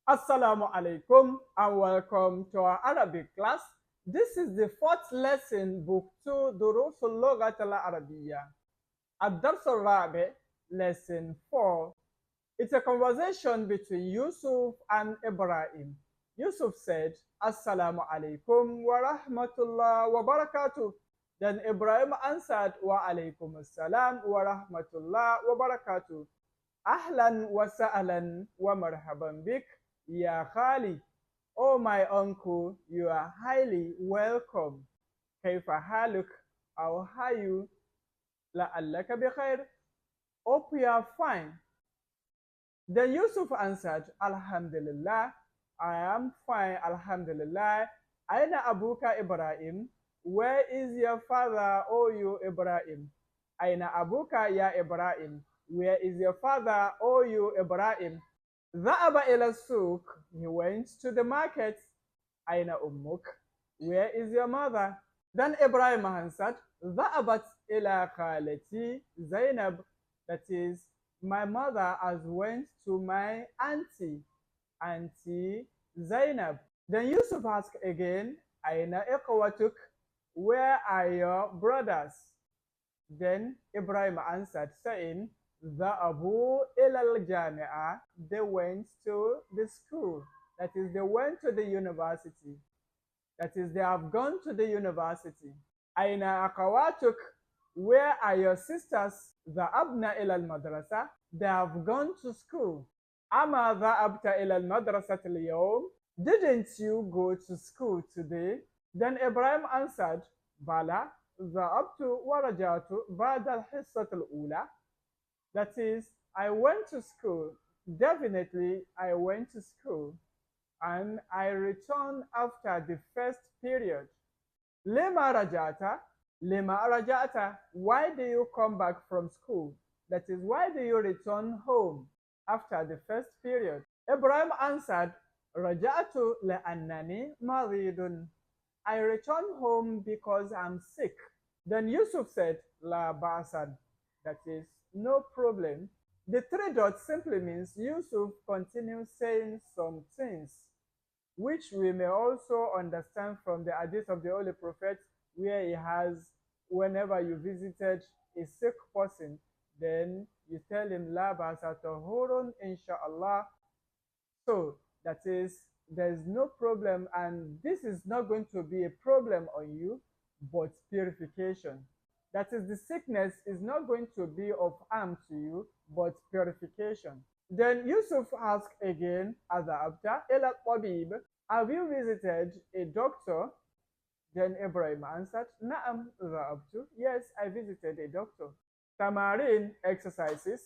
Assalamu alaikum and welcome to our Arabic class. This is the fourth lesson, book 2, Durusul Lughatil Arabiyyah. Durusul Rabi, lesson 4. It's a conversation between Yusuf and Ibrahim. Yusuf said, Assalamu alaikum wa rahmatullah wa barakatuh. Then Ibrahim answered, Wa alaikum assalam wa rahmatullah wa barakatuh. Ahlan wa sa'alan wa marhaban bik. Ya Khali, oh my uncle, you are highly welcome. Kaifa haluk, how are you? La'allaka bi khair. Hope you are fine. Then Yusuf answered, Alhamdulillah, I am fine, Alhamdulillah. Aina abuka Ibrahim? Where is your father, O you Ibrahim? Aina abuka ya Ibrahim? Where is your father, O you Ibrahim? ذهب إلى السوق. He went to the market. أين أمك? Where is your mother? Then Ibrahim answered, ذهبت إلى خالتي Zainab. That is, my mother has went to my auntie Zainab. Then Yusuf asked again, أين إخوتك? Where are your brothers? Then Ibrahim answered, saying, ذهبوا إلى الجامعة. They went to the school. That is, they went to the university. That is, they have gone to the university. أين أخواتك? Where are your sisters? ذهبنا إلى المدرسة. They have gone to school. أما ذهبت إلى المدرسة اليوم? Didn't you go to school today? Then Ibrahim answered, بلى ذهبت ورجعت بعد الحصة الأولى. That is, I went to school. Definitely, I went to school. And I returned after the first period. Lema rajata. Lema rajata. Why do you come back from school? That is, why do you return home after the first period? Ibrahim answered, Rajatu la'annani maridun. I returned home because I'm sick. Then Yusuf said, La ba'san. That is, no problem. The three dots simply means Yusuf continues saying some things, which we may also understand from the hadith of the Holy Prophet, where he has, whenever you visited a sick person, then you tell him, La ba'sa tahurun insha'Allah. So, that is, there is no problem, and this is not going to be a problem on you, but purification. That is, the sickness is not going to be of harm to you, but purification. Then Yusuf asked again, Adhabta ila tabib, have you visited a doctor? Then Ibrahim answered, Na'am dhahabtu. Yes, I visited a doctor. Tamarin, exercises.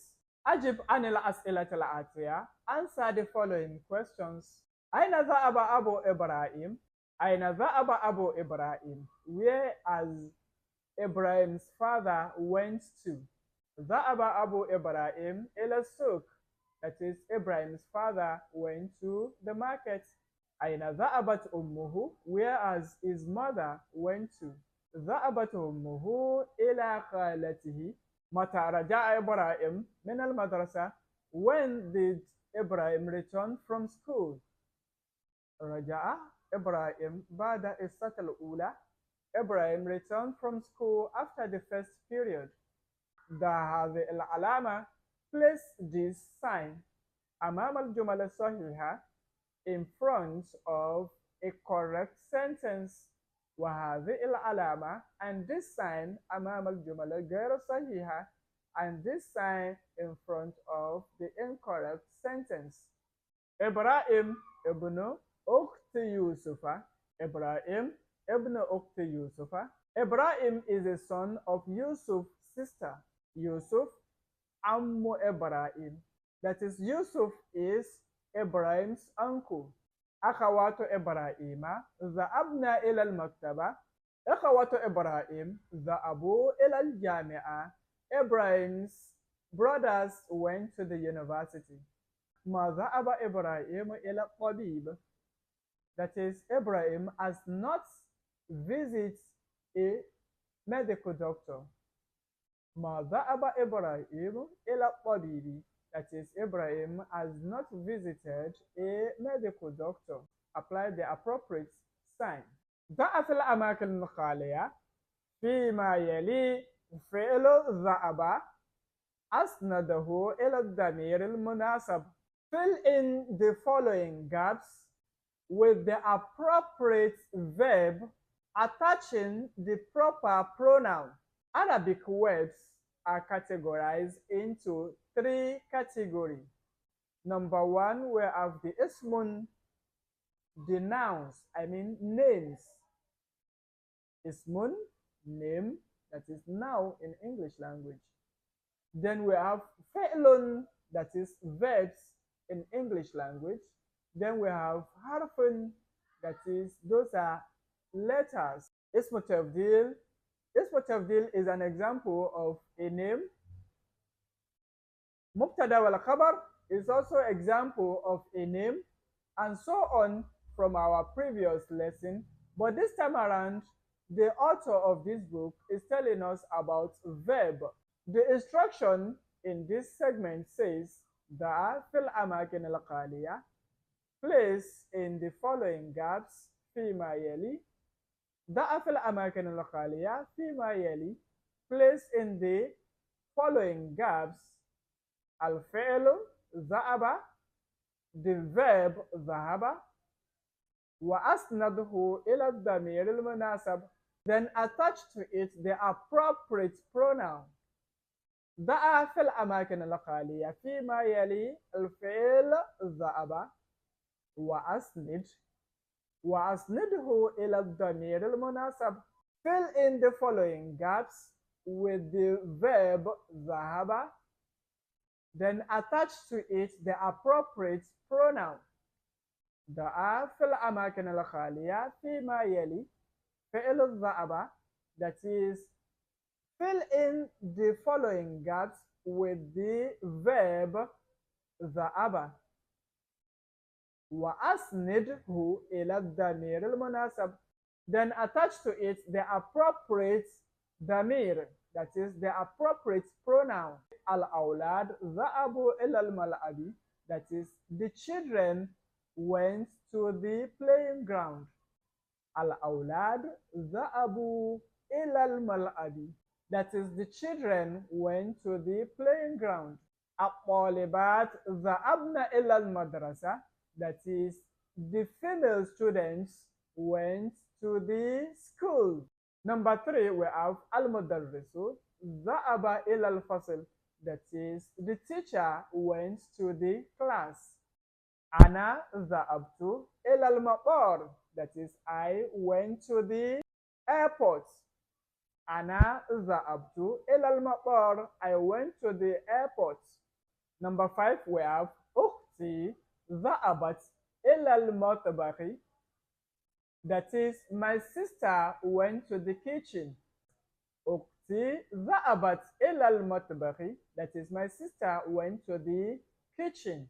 Ajib anil as'ilat al-atiya. Answer the following questions. Aina dhahaba Abu Ibrahim? Aina dhahaba Abu Ibrahim? Where has Ibrahim's father went to? Dhahaba Abu Ibrahim ila suq. That is, Ibrahim's father went to the market. Aina dhahabat ummuhu? Whereas his mother went to? Dhahabat ummuhu ila khalatihi. Mata raja'a Ibrahim min al-madrasa. When did Ibrahim return from school? Raja'a Ibrahim ba'da as-sat al-ula. Ibrahim returned from school after the first period. هذه العلامة. Place this sign أمام الجمل الصحيحة, in front of a correct sentence. وهذه العلامة, and this sign أمام الجمل غير الصحيحة, and this sign in front of the incorrect sentence. إبراهيم ابن أخت يوسف. Ibrahim Ibn Uqti Yusufa. Ibrahim is a son of Yusuf's sister. Yusuf Ammu Ibrahim. That is, Yusuf is Ibrahim's uncle. Akhawatu Ibrahima Za'abna ila al-maktaba. Akhawatu Ibrahim Za'abu ila al-jami'a. Ibrahim's brothers went to the university. Ma za'aba Ibrahim ila tabib. That is, Ibrahim has not visited a medical doctor. Ma dhahaba Ibrahim ila tabibi. that is Ibrahim, has not visited a medical doctor. Apply the appropriate sign. ضع في الأماكن الخالية فيما يلي فعل ذهب أسنده إلى الضمير المناسب. Fill in the following gaps with the appropriate verb attaching the proper pronoun. Arabic words are categorized into 3 categories. Number 1, we have the ismun, the nouns, names. Ismun, name, that is noun in English language. Then we have fi'lun, that is verbs in English language. Then we have harfun, that is, those are letters. Ismu tafdil. Ismu tafdil is an example of a name. Mubtada wal khabar is also an example of a name, and so on from our previous lesson. But this time around, the author of this book is telling us about verb. The instruction in this segment says, Da fil amakin al khaliya, place in the following gaps, fima yali. Da fil amakin al khaliya, fima yali, place in the following gaps, al fi'lu, dha'aba, the verb dhahaba, wa asnadhu ila ad-damir al-munasab, then attach to it the appropriate pronoun. ضع في الأماكن الخالية فيما يلي الفعل ذهب وأسنده إلى الضمير المناسب. Fill in the following gaps with the verb ذهب, then attach to it the appropriate pronoun. ضع في الأماكن الخالية فيما يلي فعل الذهب, that is, fill in the following gaps with the verb ذهب وأسنده إلى الضمير المناسب, then attach to it the appropriate ضمير, that is, the appropriate pronoun. الأولاد ذهبوا إلى الملعب, that is, the children went to the playing ground. الأولاد ذهبوا إلى الملعب, that is, the children went to the playing ground. الطالبات ذهبن إلى المدرسة, that is, the female students went to the school. Number 3, we have المدرس ذهب إلى الفصل, that is, the teacher went to the class. أنا ذهبت إلى المطار, that is, I went to the airport. أنا ذهبت إلى المطار, I went to the airport. Number 5, we have أختي ذهبت إلى المطبخ, that is, my sister went to the kitchen. أختي ذهبت إلى المطبخ, that is, my sister went to the kitchen.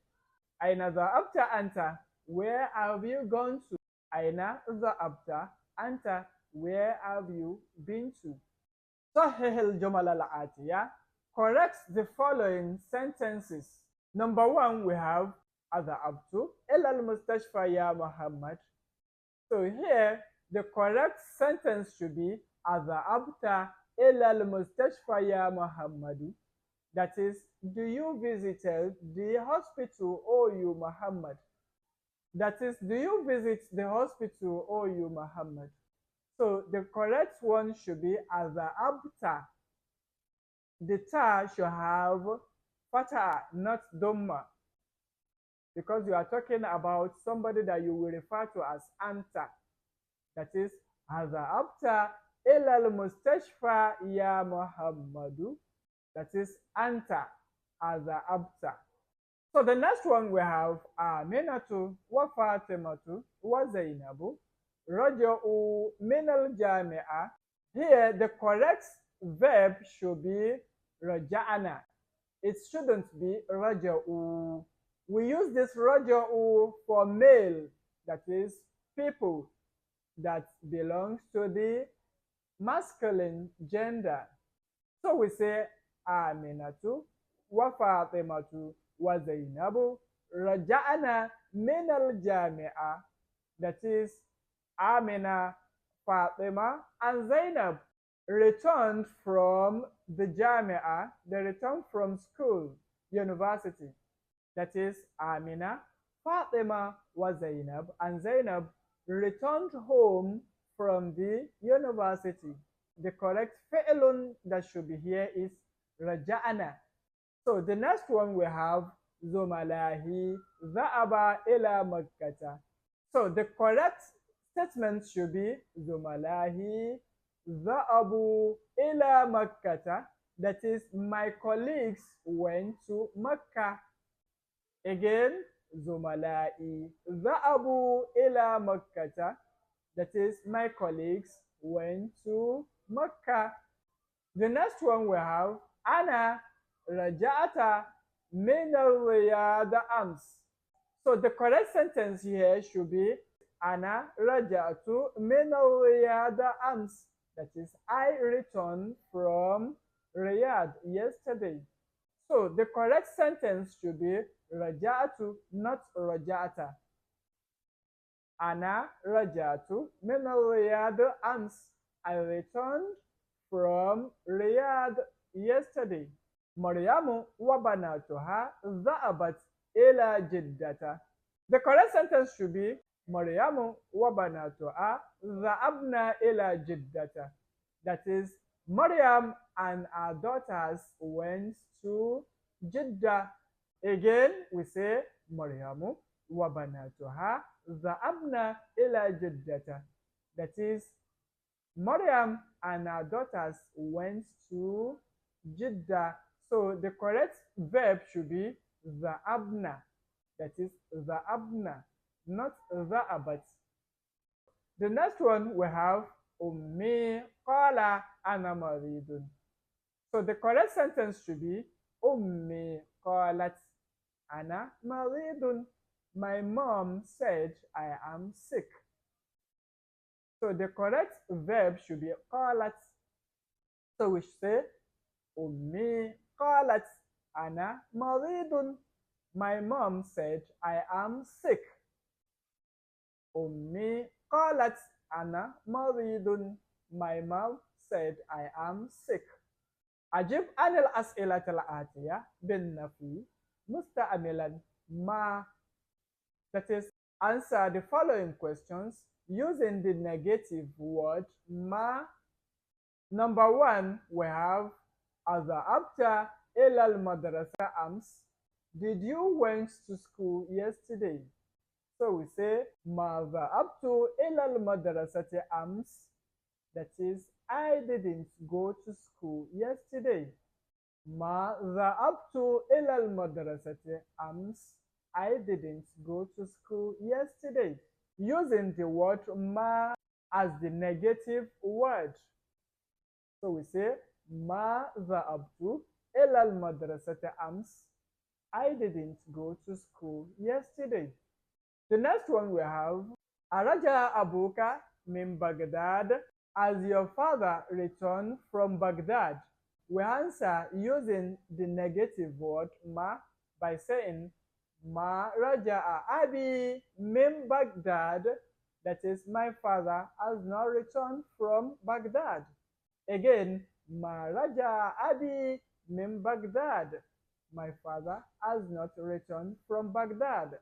أين ذهبت أنت, where have you gone to? أين ذهبت أنت, where have you been to? صحح الجمل الآتية, correct the following sentences. Number 1, we have أذهبت إلى المستشفى يا محمد. So here, the correct sentence should be أذهبت إلى المستشفى يا محمد. That is, do you visited the hospital, O you Muhammad? That is, do you visit the hospital, O you Muhammad? So the correct one should be أذهبت. The ta should have fatha, not dhamma, because you are talking about somebody that you will refer to as anta. That is, أذهبت إلى المستشفى يا محمد. That is, anta, أذهبت. So the next one we have Aminatu wa Fatimatu wa Zainabu raja'u min al-jami'a. Here the correct verb should be raja'ana. It shouldn't be raja'u. We use this raja'u for male, that is, people that belongs to the masculine gender. So we say Aminatu wa Fatimatu وزينب رجعنا من الجامعة. That is, Amina, Fatima, and Zainab returned from the Jamia. They returned from school, university. That is, Amina, Fatima, was Zainab, and Zainab returned home from the university. The correct fi'lun that should be here is raja'ana. So the next one we have Zumalahi Za'aba ila Makkata. So the correct statement should be Zumalahi Za'abu ila Makkata. That is, my colleagues went to Mecca. Again, Zumalai Za'abu ila Makkata. That is, my colleagues went to Mecca. The next one we have Ana Raja'ata min al-Riyad Ams. So the correct sentence here should be Ana Raja'atu min al-Riyad Ams. That is, I returned from Riyadh yesterday. So the correct sentence should be Raja'atu, not Raja'ata. Ana Raja'atu min al-Riyad Ams. I returned from Riyadh yesterday. Maryamu wa banatuha za'abat ila jiddata. The correct sentence should be Maryamu wa banatuha za'abna ila jiddata. That is, Maryam and her daughters went to Jeddah. Again, we say Maryamu wa banatuha za'abna ila jiddata. That is, Maryam and her daughters went to Jeddah. So the correct verb should be za'abna. That is za'abna, not za'abat. The next one we have Ummi qala ana maridun. So the correct sentence should be Ummi qalat ana maridun. My mom said I am sick. So the correct verb should be qalat. So we say Ummi qalat ana maridun. My mom said I am sick. Ummi qalat ana maridun. My mom said I am sick. Ajib anil as'ilatil atiya bin nafi musta'amilan ma. That is, answer the following questions using the negative word ma. Number one, we have Aza'abta ilal madrasa ams. Did you went to school yesterday? So we say Ma za'abtu ilal madrasati ams. That is, I didn't go to school yesterday. Ma za'abtu ilal madrasati ams. I didn't go to school yesterday. Using the word ma as the negative word. So we say Ma za'abtu ilal madrasati ams. I didn't go to school yesterday. The next one we have Araja Abuka min Baghdad. As your father returned from Baghdad. We answer using the negative word ma by saying Ma raja'a abi min Baghdad. That is, my father has not returned from Baghdad. Again, Ma raja'a abi min Baghdad. My father has not returned from Baghdad.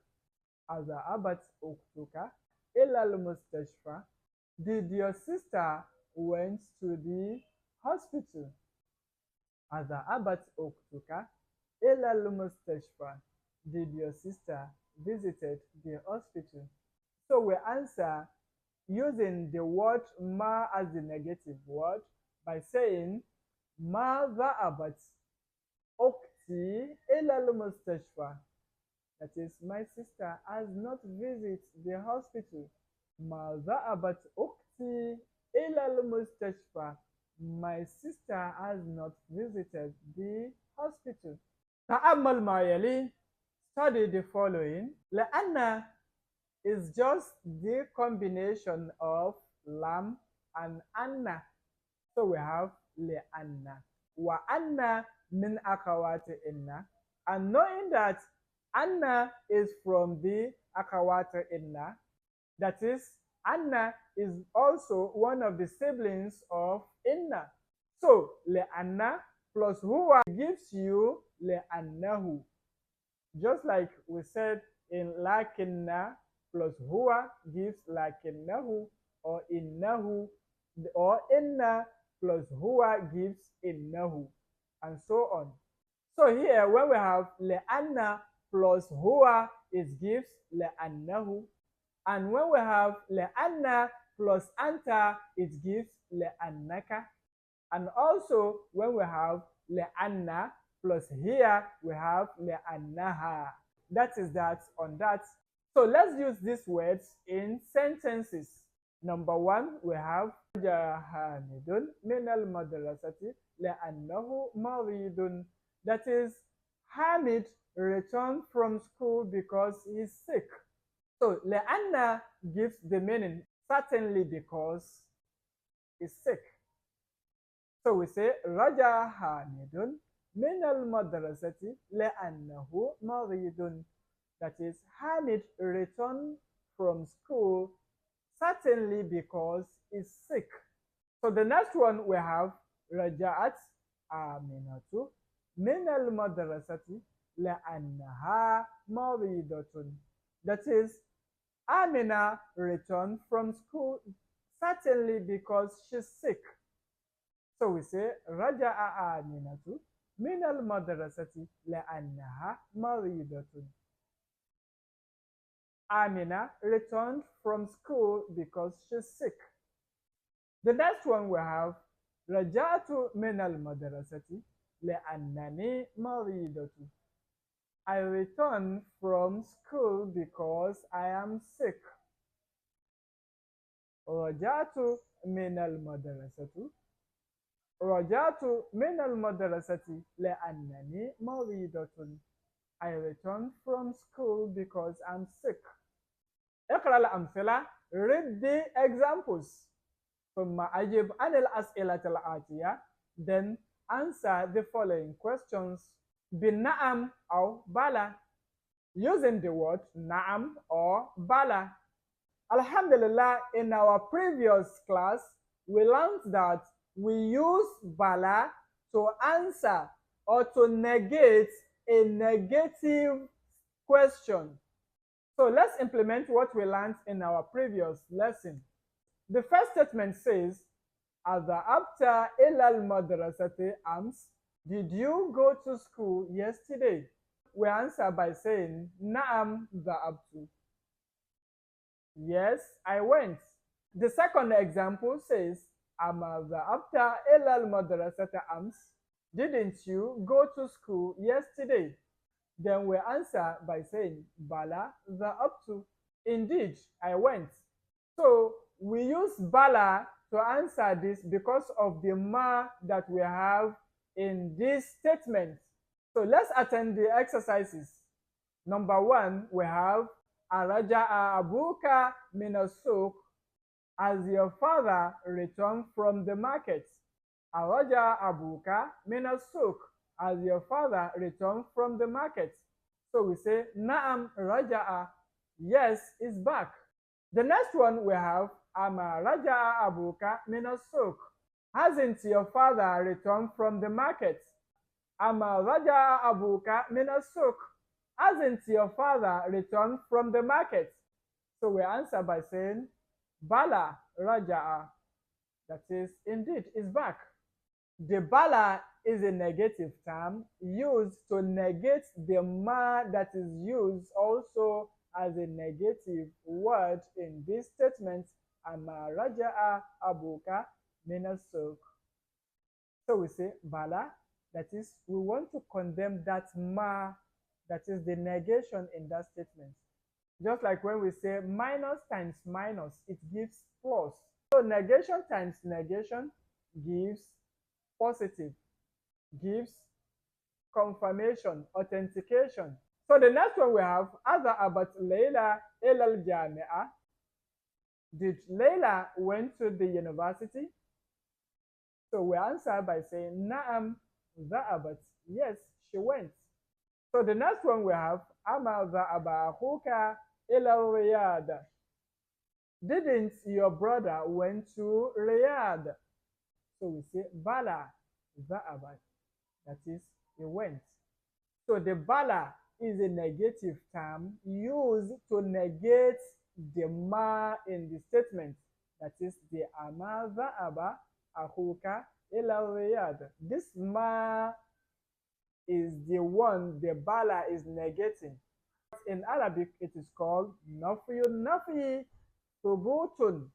Aza'abat uktuka ilal mustashfa. Did your sister went to the hospital? Aza'abat uktuka ilal mustashfa. Did your sister visited the hospital? So we answer using the word ma as the negative word by saying Ma za'abat ukti ilal mustashfa. That is, my sister has not visited the hospital. Ma za'abat ukti ilal mustashfa. My sister has not visited the hospital. Ta'ammal ma yali. Study the following. La'anna is just the combination of lam and anna. So we have li'anna. Wa anna min akhawati inna. And knowing that Anna is from the Akawata Inna, that is, Anna is also one of the siblings of Inna. So, Anna plus huwa gives you Annahu. Just like we said in lakinna plus huwa gives lakinnahu, or innahu, or inna plus huwa gives innahu, and so on. So here when we have le'anna plus huwa, it gives le'annahu, and when we have le'anna plus anta, it gives le'annaka, and also when we have le'anna plus here, we have le'annaha. That is that on that. So let's use these words in sentences. Number one, we have Hamidun min al-madrasati le'annahu maridun. That is, Hamid returned from school because he's sick. So le'anna gives the meaning certainly because he's sick. So we say Raja Hamidun min al-madrasati le'annahu maridun. That is, Hamid returned from school certainly because he's sick. So the next one we have Raja'at Aminatu min al-madrasati le'annaha maridatun. That is, Amina returned from school certainly because she's sick. So we say Raja'a Aminatu min al-madrasati le'annaha maridatun. Amina returned from school because she's sick. The next one we have Raja'tu min al-madrasati le'annani maridatu. I returned from school because I am sick. Raja'tu min al-madrasati. Raja'tu min al-madrasati le'annani maridatun. I returned from school because I'm sick. اقرأ الأمثلة. Read the examples. ثم أجب عن الأسئلة الآتية. Then answer the following questions. بنعم أو بلا. Using the word نعم or bala. Alhamdulillah, in our previous class, we learned that we use bala to answer or to negate a negative question. So let's implement what we learned in our previous lesson. The first statement says, Adha'abta ilal madrasati ams. Did you go to school yesterday? We answer by saying, Na'am dha'abtu. Yes, I went. The second example says, Ama dha'abta ilal madrasati ams. Didn't you go to school yesterday? Then we answer by saying, Bala dha'abtu. Indeed, I went. So we use bala to answer this because of the ma that we have in this statement. So let's attend the exercises. Number one, we have Araja'a abuka min as-suq. As your father returned from the market. Araja'a abuka min as-suq. As your father returned from the market. So we say, Na'am raja'a. Yes, is back. The next one we have, Ama raja'a abuka min as-suq. Hasn't your father returned from the market? Ama raja'a abuka min as-suq. Hasn't your father returned from the market? So we answer by saying, Bala raja'a. That is, indeed, is back. The bala is a negative term used to negate the ma that is used also as a negative word in this statement, Ama raja'a abuka min as-suq. So we say bala, that is, we want to condemn that ma, that is the negation in that statement. Just like when we say minus times minus, it gives plus. So negation times negation gives positive, gives confirmation, authentication. So the next one we have, Adha'abat Layla ilal jami'a. Did Layla went to the university? So we answer by saying, Na'am dha'abat. Yes, she went. So the next one we have أما ذهب أخوك إلى الرياض. Didn't your brother went to Riyadh? So we say Bala ذهب. That is, he went. So the Bala is a negative term used to negate the ma in the statement. That is the ama ذهب أخوك إلى الرياض. This ma is the one the Bala is negating. In Arabic, it is called nafiyun nafi thubutun.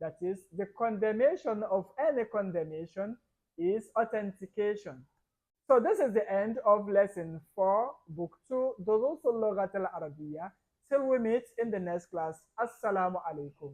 That is, the condemnation of any condemnation is authentication. So this is the end of lesson 4, book 2, Durusul Lughatil Arabiyyah. Till we meet in the next class. Assalamu alaikum.